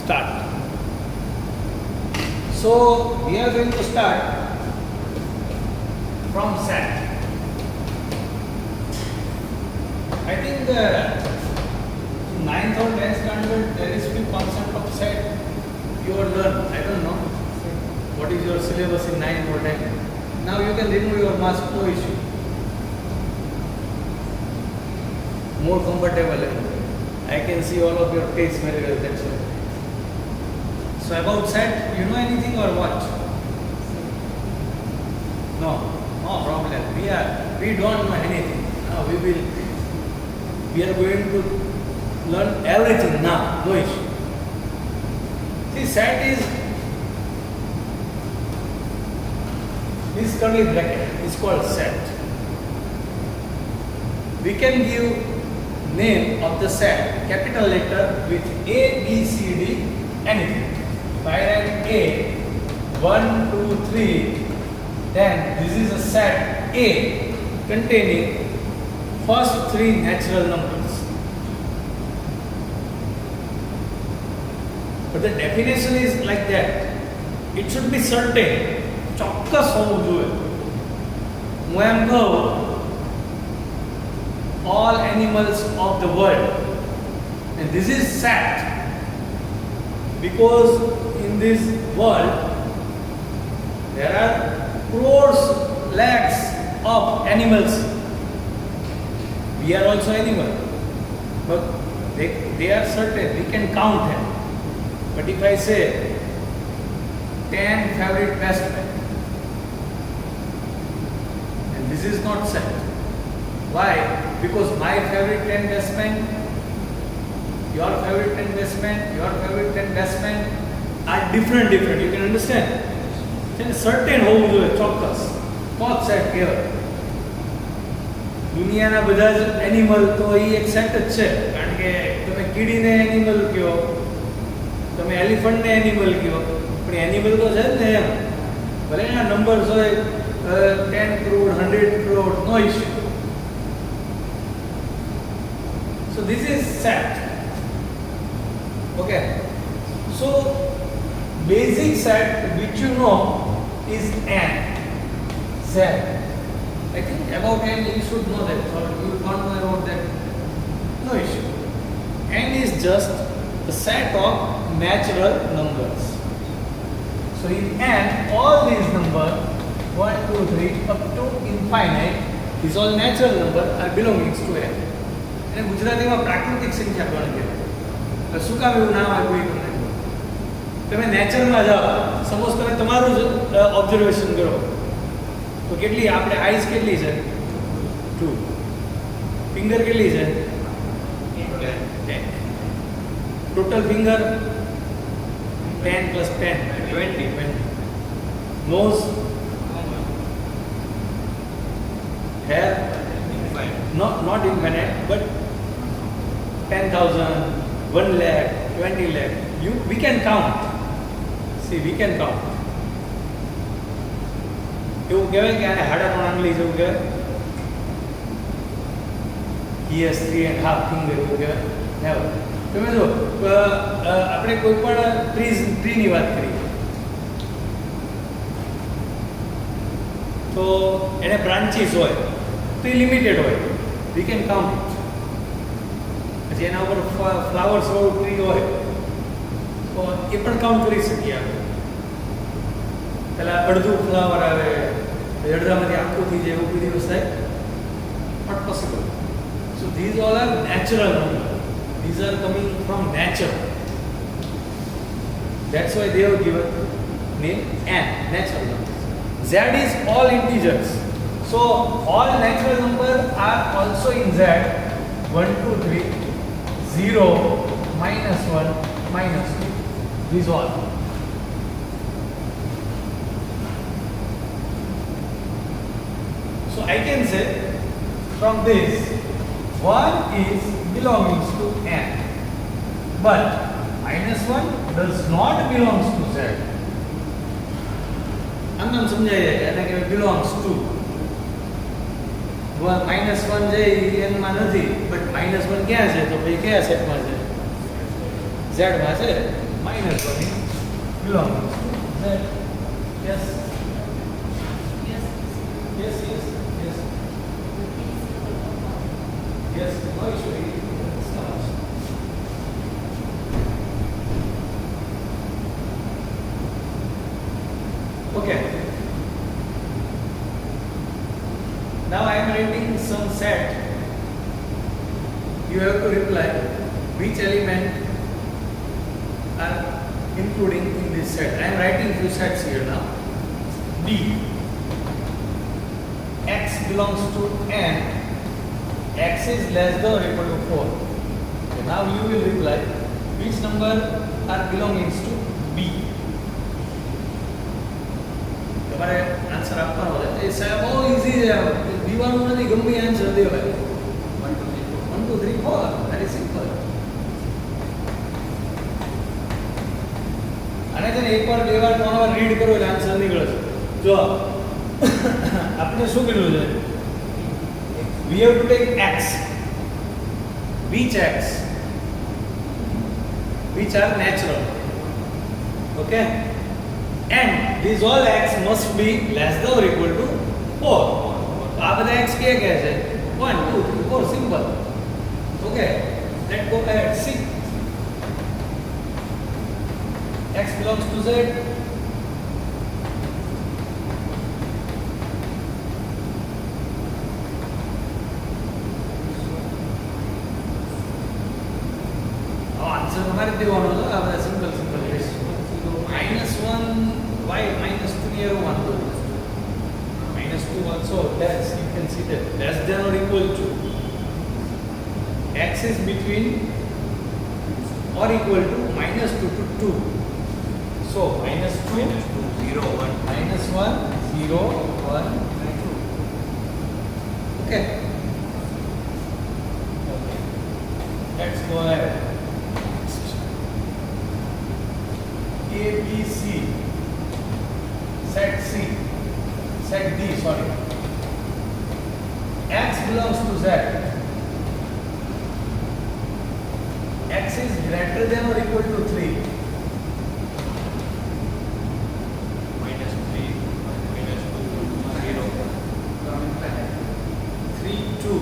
start. So we are going to start from set. I think the 9th or 10th standard there is few concept of set you will learn. I don't know what is your syllabus in 9th or 10th. Now you can remove your mask, no issue. More comfortable. I can see all of your face very well, that's why. So about set, you know anything or what? No problem. We don't know anything. Now we are going to learn everything now, no issue. See, set is this curly bracket is called set. We can give name of the set capital letter with A, B, C, D, anything. If I write A, 1, 2, 3, then this is a set A containing first 3 natural numbers. But the definition is like that. It should be certain. ચોક્કસ હોવું જોઈએ. હું એમ કહું all animals of the world, and this is set because in this world there are crores lakhs of animals. We are also animal, but they are certain, we can count them. But if I say 10 favorite best men, and this is not set. Why? Because my favorite 10 best men, your favorite 10 best men, your favorite 10 best men are different. You can understand? Certain હોવું જોઈએ, ચોક્કસ. Coat set કહેવાય. દુનિયાના બધા જ animal તો એ એક set જ છે. કારણ કે તમે કીડીને એનિમલ કહો, તમે એલિફન્ટને એનિમલ કહો, પણ એનિમલ તો છે જ ને એમ. ભલે એના નંબર્સ હોય 10 crore, 100 crore, no issue. So this is set. Okay. So basic set which you know is n. Z. I think about n you should know that, or you don't know about that. No issue. N is just the set of natural numbers. So in n, all these numbers 1, 2, 3 up to infinite, these all natural numbers are belonging to n. અને ગુજરાતીમાં પ્રાકૃતિક સંખ્યા પણ કહેવાય. શું કામ એવું નામ આપ્યું એ તમને? તમે નેચરમાં જાઓ, સપોઝ તમે તમારું જ ઓબ્ઝર્વેશન કરો તો કેટલી આપણે આઈસ કેટલી છે? 2. ફિંગર કેટલી છે? 10. Total finger 10 plus 10 20. Nose, hair, not infinite, but 10,000, 1 lakh, 20 lakh. We can count. See, we can count. એવું કહેવાય કે આને હાડાનો આંગળી જેવું કહેવાય. He has 3.5 finger એવું કહેવાય. Never. તમે જો આપણે કોઈ પણ ટ્રીની વાત કરીએ તો એને બ્રાન્ચીસ હોય તો એ લિમિટેડ હોય. We can count it. પછી એના ઉપર ફ્લાવર્સ વાળું ટ્રી હોય તો એ પણ કાઉન્ટ કરી શકીએ આપણે. પેલા અડધું ફ્લાવર આવે, અડધામાંથી આખું થઈ જાય, એવું કોઈ દિવસ થાય? Not possible. So these all are natural number. These are coming from nature. That's why they have given name n, natural numbers. Z is all integers. So all natural numbers are also in Z. 1, 2, 3, 0, -1, -2. These all. So I can say from this 1 is belongs to n, but -1 does not belongs to Z. આમ સમજાય જાય એને કે belongs to. -1 જે n માં નથી, but -1 ક્યાં છે? તો ભાઈ કયા સેટમાં છે? Z માં છે. minus 1 is belongs to Z. Yes. Yes. Yes. Yes. Yes. Yes. No issue. It's not. Okay. Now I am writing some set. You have to reply which element are including in this set. I am writing few sets here now. D. X belongs to N. X is less than or equal to 4. Okay, now you will reply which number are belongings to B. તમારે answer આપવાનો છે એ સાહેબ બહુ easy છે દીવાનું નથી ગમે answer દેવાય 1 2 3 4 very simple આને છે ને એકવાર બે વાર ત્રણ વાર રીડ કરો એટલે આન્સર નીકળે છે જો આપણે શું કર્યું છે we have to take x which are natural, okay, and these all x must be less than or equal to 4. तो आप बता x क्या है 1 2 3 4 simple, okay. Let's go ahead. See, x belongs to Z. Answer हमारे देवानो है आप simple simple है -1 y -2 here 1 -2 also less, you can see that less than or equal to x is between or equal to -2 to 2, so -2 0 1 -1 0 1 2, okay. Let's go ahead. A, B, C, set C, set D, sorry. X belongs to Z. X is greater than or equal to 3. -3, -2, 0. 3, 2.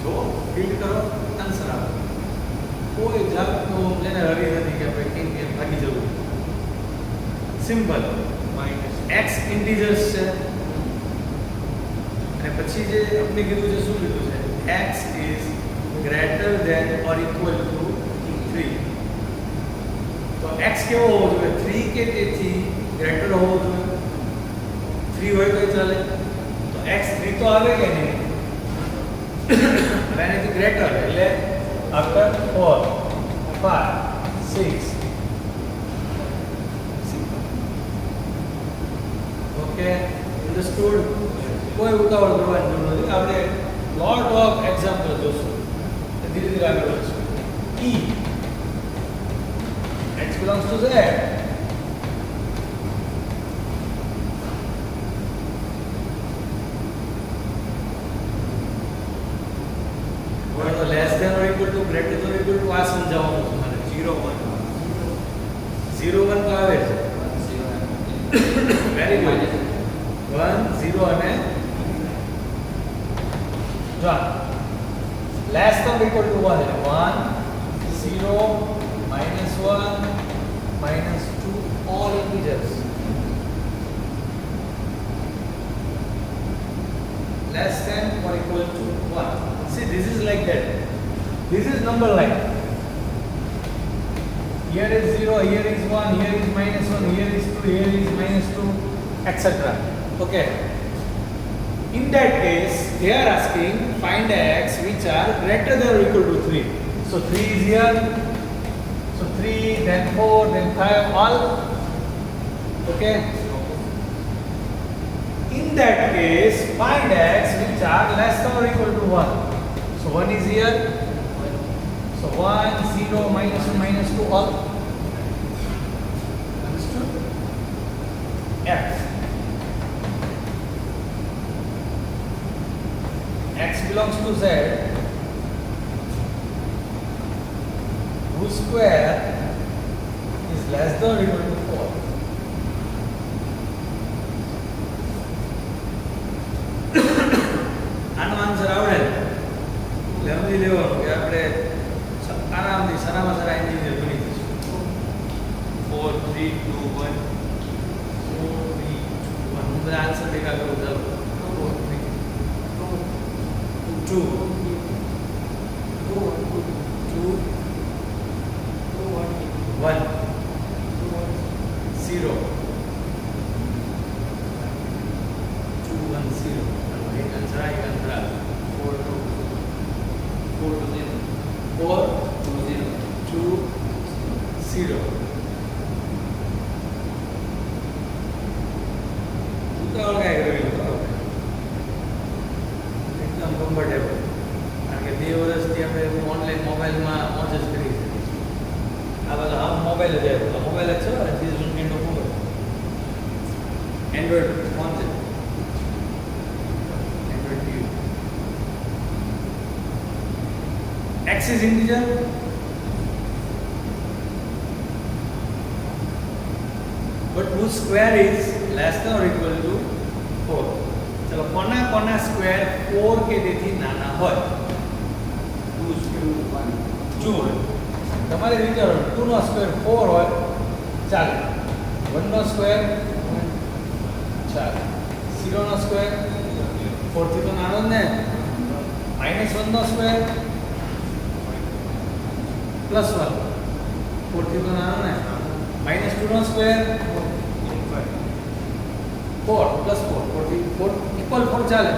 जो feed करो answer आओ कोई जातनो लेने रही नहीं कि भाई किन के भागी जरूर सिंपल x इंटीजर्स છે અને પછી જે આપણે કીધું છે શું કીધું છે x is greater than or equal to 3. તો x કેવો હોવો જોઈએ 3 કે તેથી ગ્રેટર હોવો જોઈએ 3 હોય તો ચાલે તો x 3 તો આવે કે નહીં when it is greater એટલે after 4 5 6 okay, understood. કોઈ ઉતાવળ કરવાની જરૂર નથી આપણે lot of example જોશું ધીરે ધીરે આગળ વધશું. E x belongs to Z. Less than और इक्वल टू ग्रेटर देन और इक्वल टू आ समझावવાનું છે મને 0 1 0 1 તો આવે છે વેરી ગુડ 1 0 અને જો less than or equal to 1 એટલે 1 0 -1 -2 all integers less than or equal to 1. See, this is like that. This is number line. Here is 0, here is 1, here is -1, here is 2, here is -2, etc. Okay. In that case, they are asking find x which are greater than or equal to 3. So 3 is here. So 3, then 4, then 5, all. Okay. In that case, find x which are less than or equal to 1. So 1 is here. So 1, 0, -1, -2, all. Understood? F. x belongs to z, whose square is less than or equal to 4. આનો answer આવડે એટલે સમજી લેવાનું કે આપણે આરામથી સારામાં સારા engineer બની જઈશું. 4 3 2 1 4 3 2 1 હું બધા આન્સર ભેગા કરું ચાલો. 4 3 2 1 0 2 1 0. એક આન્સર આ એક આન્સર આ 4 2 0 4 2 0 2 0. ઉતાવળ કાંઈ કરવી નથી, એકદમ કમ્ફર્ટેબલ, કારણ કે 2 વર્ષથી આપણે ઓનલાઈન મોબાઈલમાં મોજ જ કરી છે. આ બધા હા મોબાઈલ જ આવ્યો, મોબાઈલ જ છે ને ચીઝ એન્ડ્રોઈડ મોબાઈલ, એન્ડ્રોઈડ ફોન છે, Android TV. x is integer, but whose square is less than or equal to 4. चलो कोना कोना स्क्वायर 4 के તેથી નાના હોય. 2 તમારે વિચારો 2 નો સ્ક્વેર 4 હોય ચાલે, 1 નો સ્ક્વેર ચાલે, 0 નો સ્ક્વેર 4 થી તો નાનો જ ને, -1 નો સ્ક્વેર +1 4 થી તો નાનો ને, -2 નો સ્ક્વેર 4 + 4 4 થી 4 ઇક્વલ 4 ચાલે.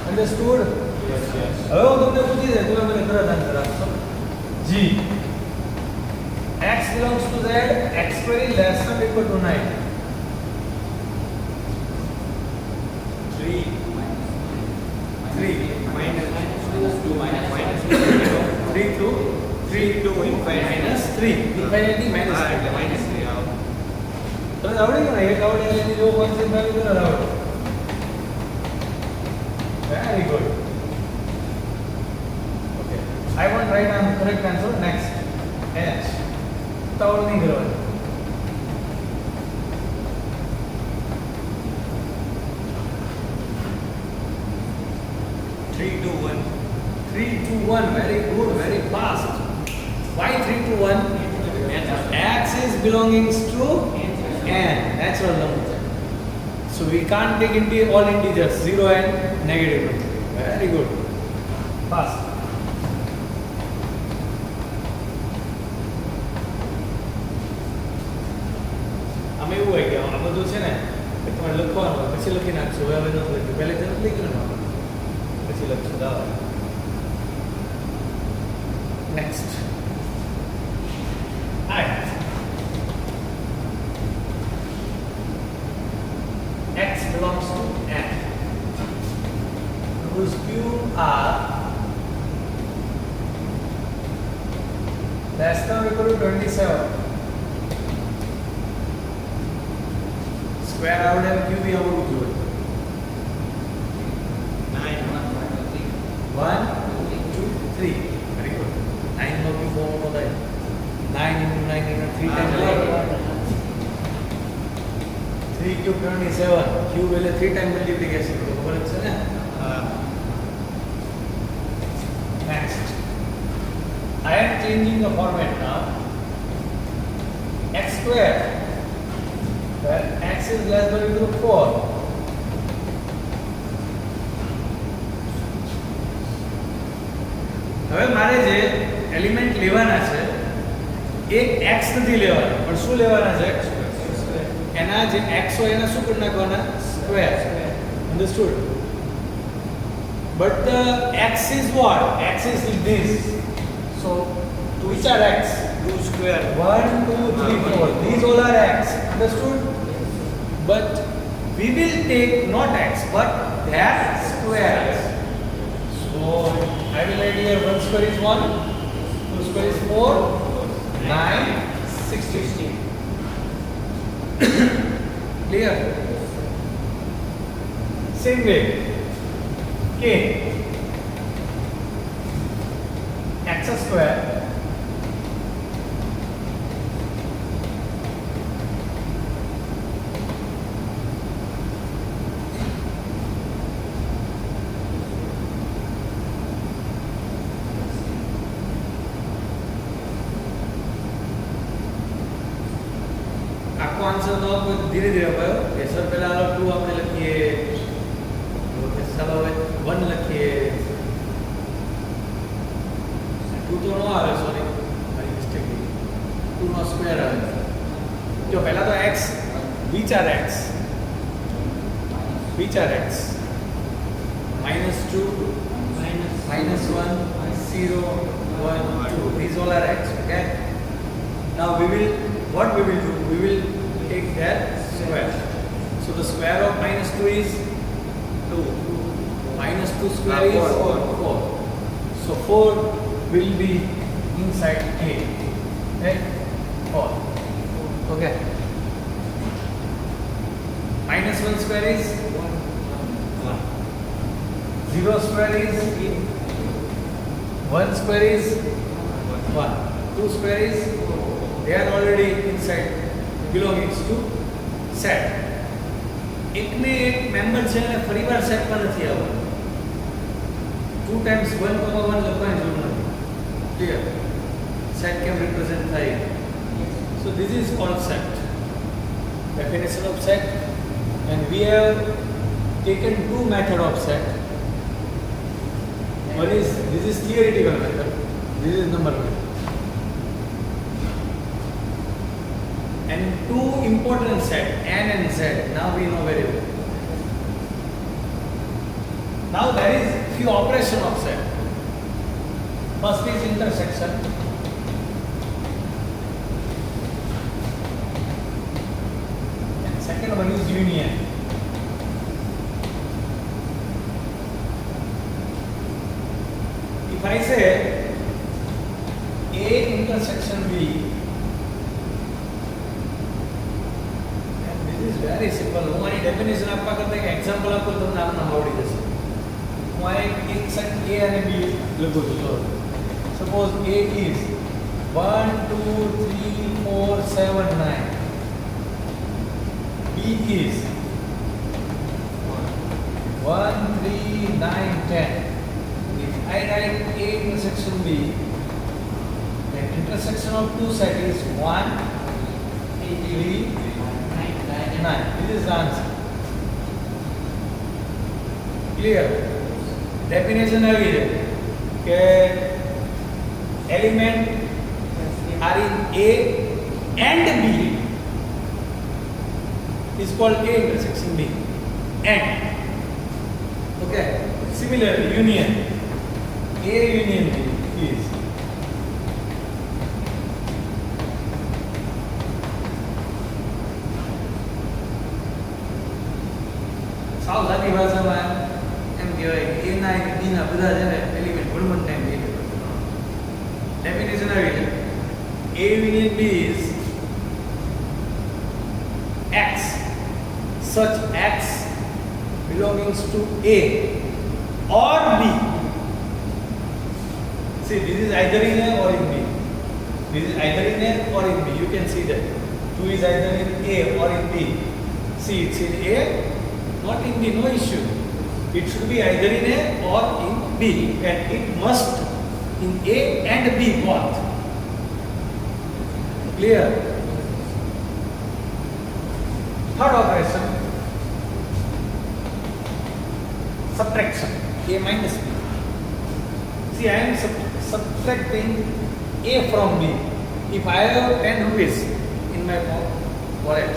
અન્ડરસ્ટુડ? Yes, yes. હવે હું તમને પૂછી દે, તમે મને તરત આન્સર આપશો. G x belongs to z, x square is less than or equal to 9. 3 to infinity. infinity minus 3. એટલે -3 આવો. તમે આવડે કે નહીં? એક આવડે એટલે એની જો કોન્સેપ્ટ આવી ગયો ને આવડે. Very good. Okay. I want write an correct answer next. H. ઉતાવળ નહીં કરવાની. 3 to 1. 3 to 1. Very good. Very fast. Why 3 to 1? X is belonging to n, natural number. So we can't take into all integers, 0 and negative. Very good. Fast. આમાં એવું હોય કે આ બધું છે ને કે તમારે લખવાનું હોય, પછી લખી નાખશો. હવે નથી લખ્યું, પહેલે તો નથી લખ્યું ને, પછી લખશો. દાવા next I. X belongs to n, whose q are less than or equal to 27. Square out and q be our usual. 9 1 2 3. Very good. 9 no q form होता है. 9 into 9 into 3 times 3 cube 27. Cube એટલે 3 time multiplication. તો ખબર જ છે ને? Next. I am changing the format now. X square, where x is less than or equal to 4. હવે મારે જે એલિમેન્ટ લેવાના છે એક x નથી લેવાના, પણ શું લેવાના છે? એના જે x હોય એના શું કરી નાખવાના? Square. Understood? But the x is what? X is this. So which are x? 2 square. 1 2 3 4. These all are x. Understood? But we will take not x but their squares. So I will write here 1 square is 1, 2 square is 4, 9, 16. Clear? Same way, k x square આખો answer તો ધીરે ધીરે અપાયો કે sir પહેલા 2 આપણે લખીએ okay ચાલો હવે 1 લખીએ 2 તો નો આવે સોરી મારી મિસ્ટેક 2 નો સ્ક્વેર આવે જો પહેલા તો x વિચાર x -2 -1 0 1 2 these all are x okay now we will what we will do we will take their square so the square of -2 is 2 -2 square is 4 so 4 will be inside a right 4 okay -1 square is 1 0 square is 1 square is 1 2 square is they are already inside belongings to set एक में एक member છે અને ફરીવાર set માં નથી આવવાનું 2 times 1 લખવાની જરૂર નથી ક્લિયર set can represent થાય so this is called set definition of set and we have taken two method of set one is this is theoretical method this is number method and two important set n and z now we know very well now there is few operation of set first is intersection and second one is union if I say a intersection b very simple હું આની definition આપવા કરતા એક example આપું તો તમને આમ આવડી જશે હું આ એક સેટ a અને b લખું છું તો suppose a is 1 2 3 4 7 9 b is 1 3 9 10 if I write a intersection b then intersection of two set is 1 3 9 this is the answer clear definition આવી છે કે element are in a and b is called a intersection b and okay similarly union a union b is સાદી ભાષામાં એમ કહેવાય કે a ના અને b ના બધા છે ને એલિમેન્ટ વન ટાઈમ બે ડેફિનેશન આવી છે a union b is x such x belongs to a or b see this is either in a or in b this is either in a or in b you can see that 2 is either in a or in b see it's in a not in B, no issue. It should be either in A or in B, and it must in A and B both. Clear? Third operation, subtraction. A minus B. See, I am subtracting A from B. If I have 10 rupees in my wallet,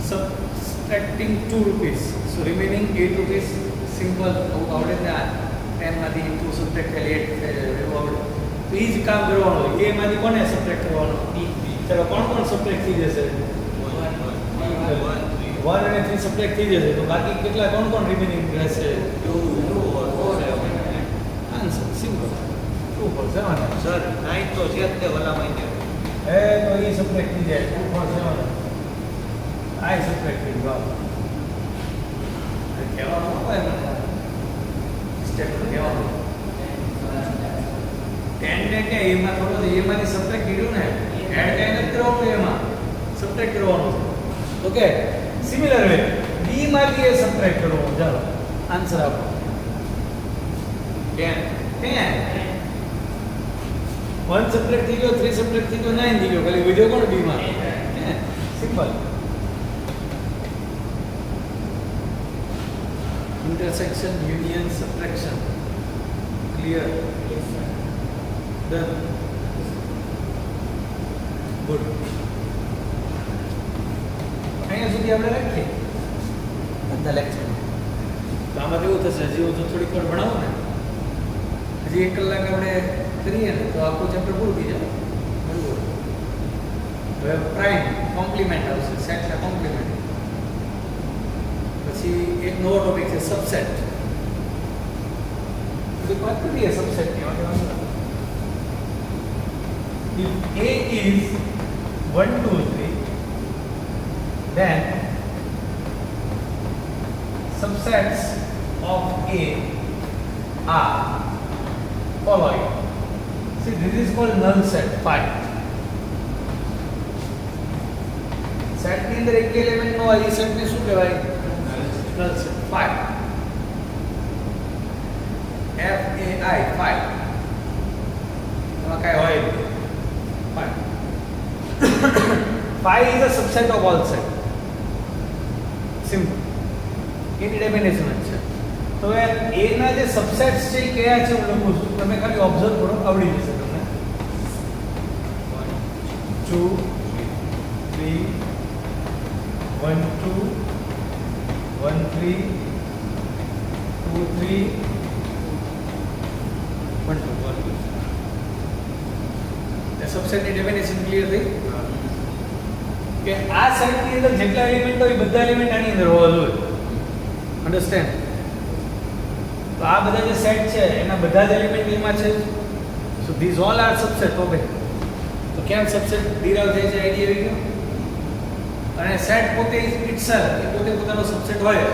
subtracting 2 rupees, so remaining 8 rupees, simple, આવડે ને 10 માંથી 2 subtract ખાલી 8 એવું આવડે તો એ જ કામ કરવાનું હોય a માંથી કોને સબટ્રેક્ટ કરવાનો b ચલો કોણ સબટ્રેક્ટ થઈ જશે 1 અને 3 સબટ્રેક્ટ થઈ જશે તો બાકી કેટલા કોણ રિમેનિંગ રહેશે 2 4 આન્સર સિમ્પલ 2 4 7 સર 9 તો છે તે ઓલામાં એ તો એ સબટ્રેક્ટ થઈ જાય 2 4 7 I subtracted wow. કહેવાનું હોય મને એટલે કે એમાં થોડો એમાંથી સબટ્રેક્ટ કર્યું ને એડ કઈ નથી કરવાનું એમાં સબટ્રેક્ટ કરવાનું છે ઓકે સિમિલર વે b માંથી એ સબટ્રેક્ટ કરવાનું ચાલો આન્સર આપો 10 1 સબટ્રેક્ટ થઈ ગયો 3 સબટ્રેક્ટ થઈ ગયો 9 થઈ ગયો ખાલી વિડિયો કોણ b માં simple intersection union subtraction clear done good અહીંયા સુધી આપણે રાખીએ બધા લેક્ચર તો આમાં કેવું થશે હજી હું થોડીક વાર ભણાવું ને હજી 1 કલાક આપણે કરીએ ને તો આખું ચેપ્ટર પૂરું થઈ જાય બરાબર હવે પ્રાઇમ કોમ્પ્લિમેન્ટ આવશે સેટના કોમ્પ્લિમેન્ટ પછી એક નવો ટોપિક છે સબસેટ તો વાત કરીએ સબસેટ ની if a is 1 2 3 then subsets of a are following. See, this is called null set 5 set ની અંદર એક એલિમેન્ટ નો આ સેટ ને શું કહેવાય null set 5 f a i 5 એમાં કઈ હોય નહીં 5 is a subset of all set simple any definition છે તો એ a ના જે સબસેટ્સ છે એ કયા છે હું લખું છું તમે ખાલી ઓબ્ઝર્વ કરો આવડી જશે તમને 2 3 1 2 1 3 2 3 1 2 એ સબસેટની ડેફિનેશન ક્લિયર થઈ કે આ સેટની અંદર જેટલા એલિમેન્ટ હોય બધા એલિમેન્ટ આની અંદર હોવા જોઈએ અન્ડરસ્ટેન્ડ તો આ બધા જે સેટ છે એના બધા જ એલિમેન્ટ એમાં છે so this all are subset okay તો કેમ સબસેટ ડિરાઇવ થાય છે આઈડિયા આવી ગયો અને સેટ પોતે ઇટસેલ્ફ એ પોતે પોતાનો સબસેટ હોય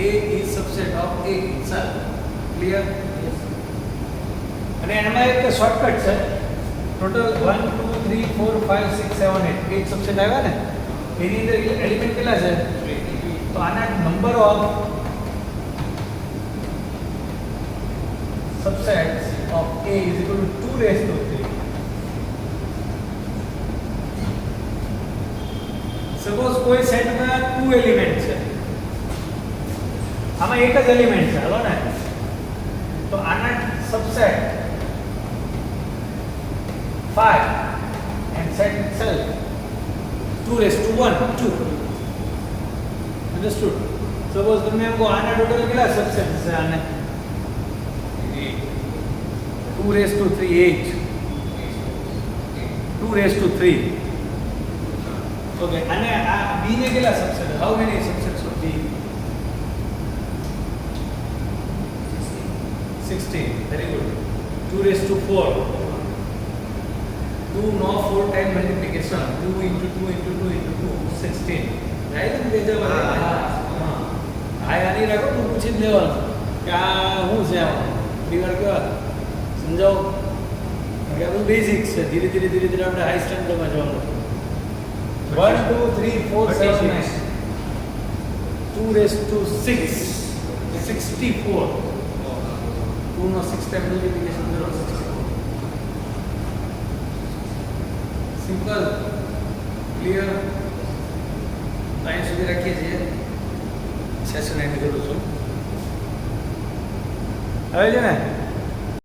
a is subset of a itself clear અને એમાં એક શોર્ટકટ છે ટોટલ 1 2 3 4 5 6 7 8 એક સબસેટ આવ્યા ને એની અંદર એલિમેન્ટ કેટલા છે તો આના number of subsets of a is equal to 2 raised to 3 suppose કોઈ સેટમાં 2 એલિમેન્ટ છે આમાં એક જ એલિમેન્ટ છે હાલો ને તો આના subset 5 and set itself 2 raised to 1 2 understood suppose તમે એમ કહો આના ટોટલ કેટલા સબસેટ છે આને 2 raised to 3 8 2 raised to 3 okay અને આ b ને કેટલા subset how many subsets of b 16 very good 2 raised to 4 2 no 4 time multiplication 2 into 2 into 2 into 2 16 right બેજા હા આની રાખો તો પૂછી જ લેવાનું કે આ શું છે આમાં ડિવાઇડ કેવા સમજાવો કે આ બેઝિક્સ છે ધીરે ધીરે આપણે હાઈ સ્ટાન્ડર્ડમાં જવાનું 1 2 3 4 7 9 2 raised to 6 64 2 નો 6 time multiplication 0 64 સિમ્પલ ક્લિયર અહીં સુધી રાખીએ છીએ સેશન એન્ડ કરું છું હવે છે ને